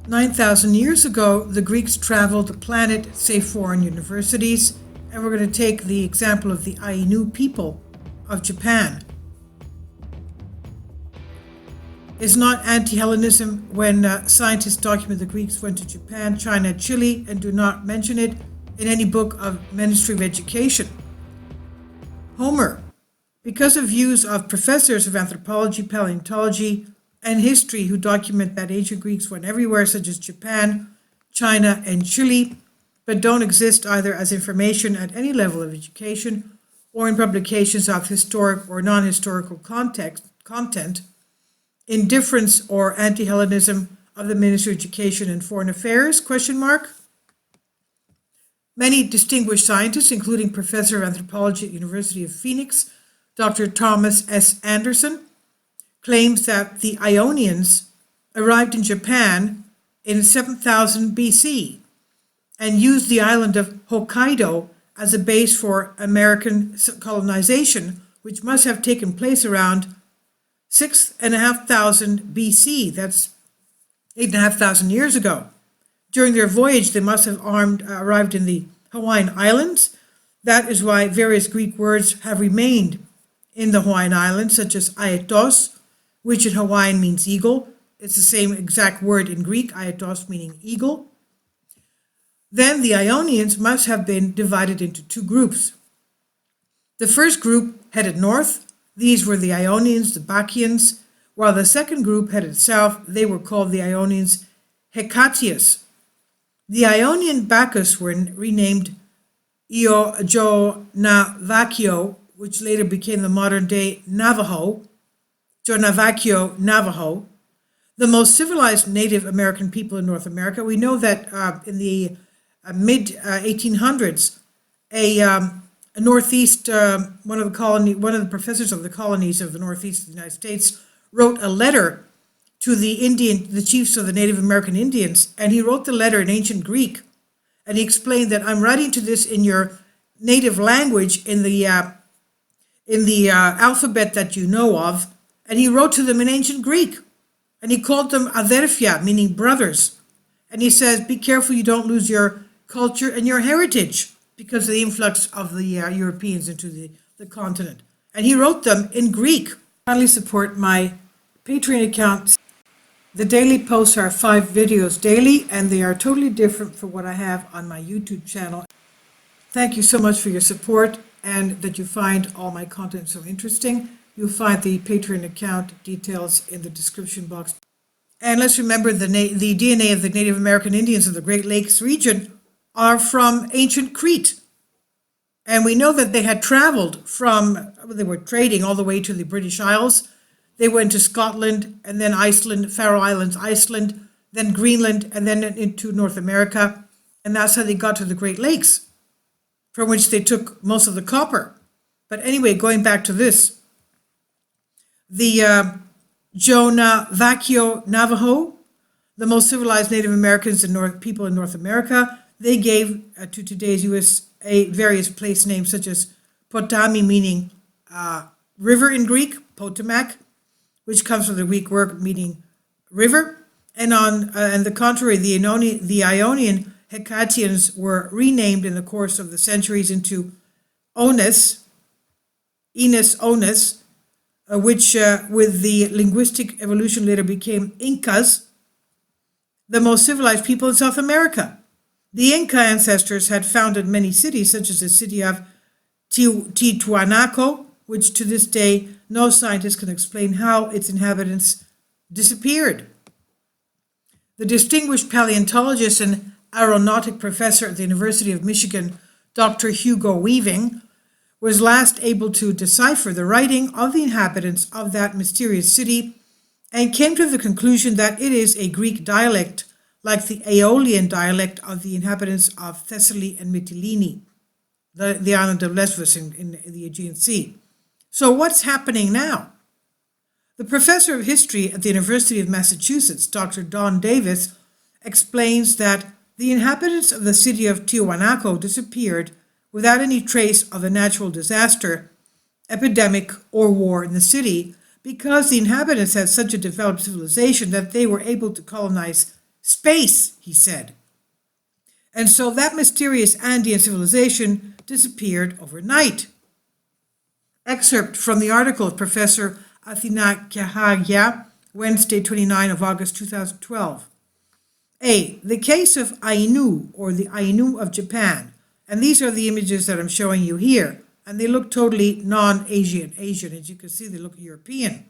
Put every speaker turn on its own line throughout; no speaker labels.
9,000 years ago, the Greeks traveled the planet, say foreign universities, and we're going to take the example of the Ainu people of Japan. It's not anti-Hellenism when scientists document the Greeks went to Japan, China, Chile, and do not mention it in any book of Ministry of Education. Homer, because of views of professors of anthropology, paleontology, and history who document that ancient Greeks went everywhere, such as Japan, China, and Chile, but don't exist either as information at any level of education or in publications of historic or non-historical content, indifference or anti-Hellenism of the Ministry of Education and Foreign Affairs, ? Many distinguished scientists, including Professor of Anthropology at University of Phoenix, Dr. Thomas S. Anderson, claims that the Ionians arrived in Japan in 7000 BC and used the island of Hokkaido as a base for American colonization, which must have taken place around 6,500 BC. That's 8,500 years ago. During their voyage, they must have arrived in the Hawaiian Islands. That is why various Greek words have remained in the Hawaiian Islands, such as aitos, which in Hawaiian means eagle. It's the same exact word in Greek, aitos meaning eagle. Then the Ionians must have been divided into two groups. The first group headed north. These were the Ionians, the Bacchians, while the second group headed south. They were called the Ionians Hecatius. The Ionian Bacchus were renamed Ionavakio, which later became the modern-day Navajo, Jonavakio Navajo, the most civilized Native American people in North America. We know that in the mid-1800s, a Northeast, one of the professors of the colonies of the Northeast of the United States wrote a letter to the chiefs of the Native American Indians, and he wrote the letter in ancient Greek, and he explained that I'm writing to this in your native language, in the alphabet that you know of, and he wrote to them in ancient Greek, and he called them aderphia, meaning brothers, and he says, be careful you don't lose your culture and your heritage because of the influx of the Europeans into the continent. And he wrote them in Greek. Kindly support my Patreon account. The daily posts are 5 videos daily, and they are totally different from what I have on my YouTube channel. Thank you so much for your support and that you find all my content so interesting. You'll find the Patreon account details in the description box. And let's remember the DNA of the Native American Indians of the Great Lakes region are from ancient Crete. And we know that they had traveled they were trading all the way to the British Isles. They went to Scotland, and then Iceland, Faroe Islands, Iceland, then Greenland, and then into North America. And that's how they got to the Great Lakes, from which they took most of the copper. But anyway, going back to this, the Jonavakio Navajo, the most civilized Native Americans and people in North America, they gave to today's USA various place names such as Potami, meaning river in Greek, Potomac, which comes from the Greek word meaning river. And on the contrary, the Ionian Hecatians were renamed in the course of the centuries into Onis, which with the linguistic evolution later became Incas, the most civilized people in South America. The Inca ancestors had founded many cities, such as the city of Tiwanaku, which to this day no scientist can explain how its inhabitants disappeared. The distinguished paleontologist and aeronautic professor at the University of Michigan, Dr. Hugo Weaving, was last able to decipher the writing of the inhabitants of that mysterious city and came to the conclusion that it is a Greek dialect like the Aeolian dialect of the inhabitants of Thessaly and Mytilene, the island of Lesbos in the Aegean Sea. So what's happening now? The professor of history at the University of Massachusetts, Dr. Don Davis, explains that the inhabitants of the city of Tiwanaku disappeared without any trace of a natural disaster, epidemic, or war in the city, because the inhabitants had such a developed civilization that they were able to colonize Space, he said. And so that mysterious Andean civilization disappeared overnight. Excerpt from the article of Professor Athina Kahagya, Wednesday, 29 of August 2012. A. The case of AINU, or the AINU of Japan. And these are the images that I'm showing you here. And they look totally non-Asian. As you can see, they look European.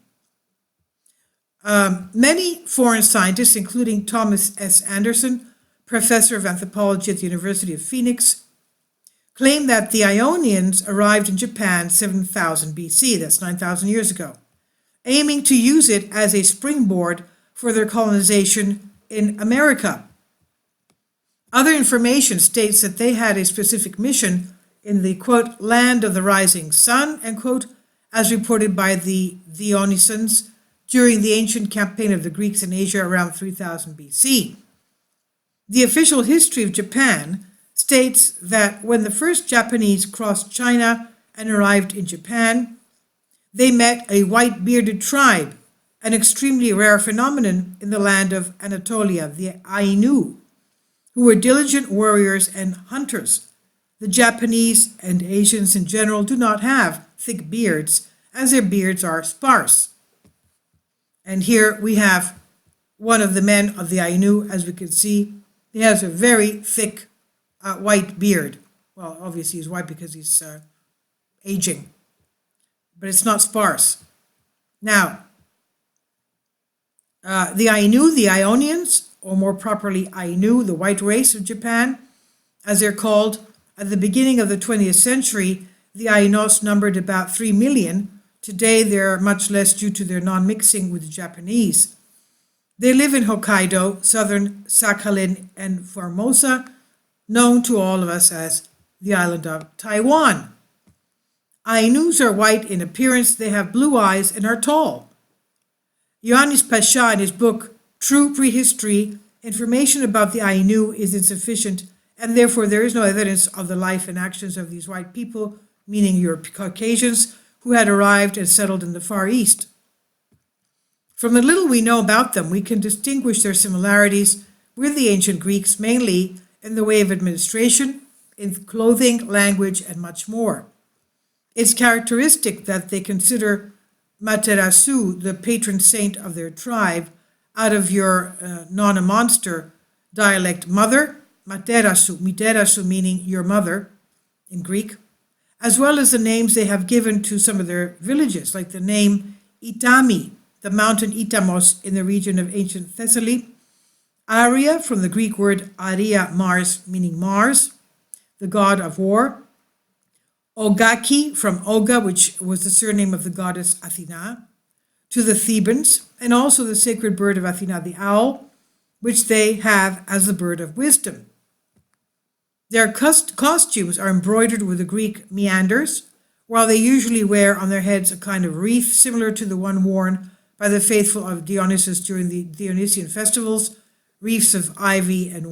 Many foreign scientists, including Thomas S. Anderson, professor of anthropology at the University of Phoenix, claim that the Ionians arrived in Japan 7000 BC, that's 9,000 years ago, aiming to use it as a springboard for their colonization in America. Other information states that they had a specific mission in the, quote, land of the rising sun, end quote, as reported by the Dionysians during the ancient campaign of the Greeks in Asia around 3000 BC. The official history of Japan states that when the first Japanese crossed China and arrived in Japan, they met a white-bearded tribe, an extremely rare phenomenon in the land of Anatolia, the Ainu, who were diligent warriors and hunters. The Japanese and Asians in general do not have thick beards, as their beards are sparse. And here we have one of the men of the Ainu, as we can see. He has a very thick white beard. Well, obviously he's white because he's aging, but it's not sparse. Now, the Ainu, the Ionians, or more properly Ainu, the white race of Japan, as they're called, at the beginning of the 20th century, the Ainos numbered about 3 million. Today, they're much less due to their non-mixing with the Japanese. They live in Hokkaido, southern Sakhalin, and Formosa, known to all of us as the island of Taiwan. Ainus are white in appearance, they have blue eyes, and are tall. Ioannis Pasha, in his book True Prehistory, information about the Ainu is insufficient, and therefore there is no evidence of the life and actions of these white people, meaning Caucasians, who had arrived and settled in the Far East. From the little we know about them, we can distinguish their similarities with the ancient Greeks, mainly in the way of administration, in clothing, language, and much more. It's characteristic that they consider Materasu, the patron saint of their tribe, out of your Nana Monster dialect mother, Miterasu meaning your mother in Greek, as well as the names they have given to some of their villages, like the name Itami, the mountain Itamos in the region of ancient Thessaly, Aria, from the Greek word Aria, Mars, meaning Mars, the god of war, Ogaki, from Oga, which was the surname of the goddess Athena, to the Thebans, and also the sacred bird of Athena, the owl, which they have as the bird of wisdom. Their costumes are embroidered with the Greek meanders, while they usually wear on their heads a kind of wreath similar to the one worn by the faithful of Dionysus during the Dionysian festivals, wreaths of ivy and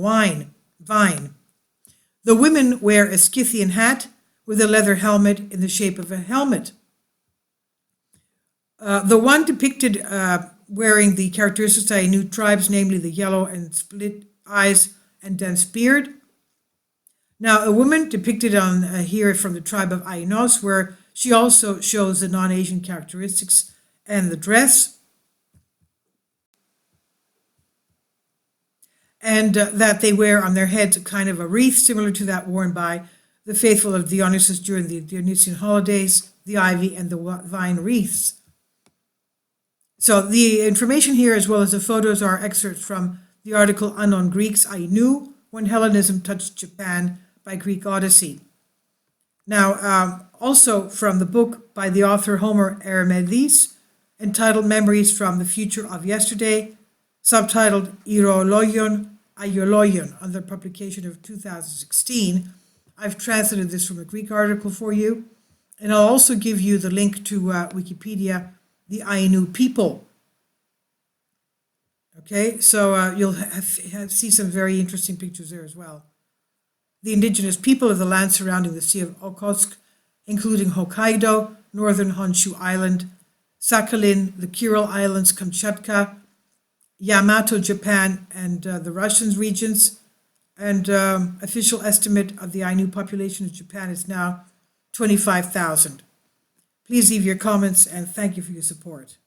vine. The women wear a Scythian hat with a leather helmet in the shape of a helmet. The one depicted wearing the characteristics Ainu tribes, namely the yellow and split eyes and dense beard. Now, a woman depicted on here from the tribe of Ainos, where she also shows the non-Asian characteristics and the dress, and that they wear on their heads a kind of a wreath similar to that worn by the faithful of Dionysus during the Dionysian holidays, the ivy and the vine wreaths. So the information here, as well as the photos, are excerpts from the article Unknown Greeks, Ainu, When Hellenism Touched Japan, by Greek Odyssey. Now, also from the book by the author Homer Eremedes, entitled Memories from the Future of Yesterday, subtitled Irologion Aiologion, under publication of 2016. I've translated this from a Greek article for you, and I'll also give you the link to Wikipedia, the Ainu people. Okay, so you'll see some very interesting pictures there as well. The indigenous people of the land surrounding the Sea of Okhotsk, including Hokkaido, northern Honshu Island, Sakhalin, the Kuril Islands, Kamchatka, Yamato, Japan, and the Russian regions. And official estimate of the Ainu population of Japan is now 25,000. Please leave your comments and thank you for your support.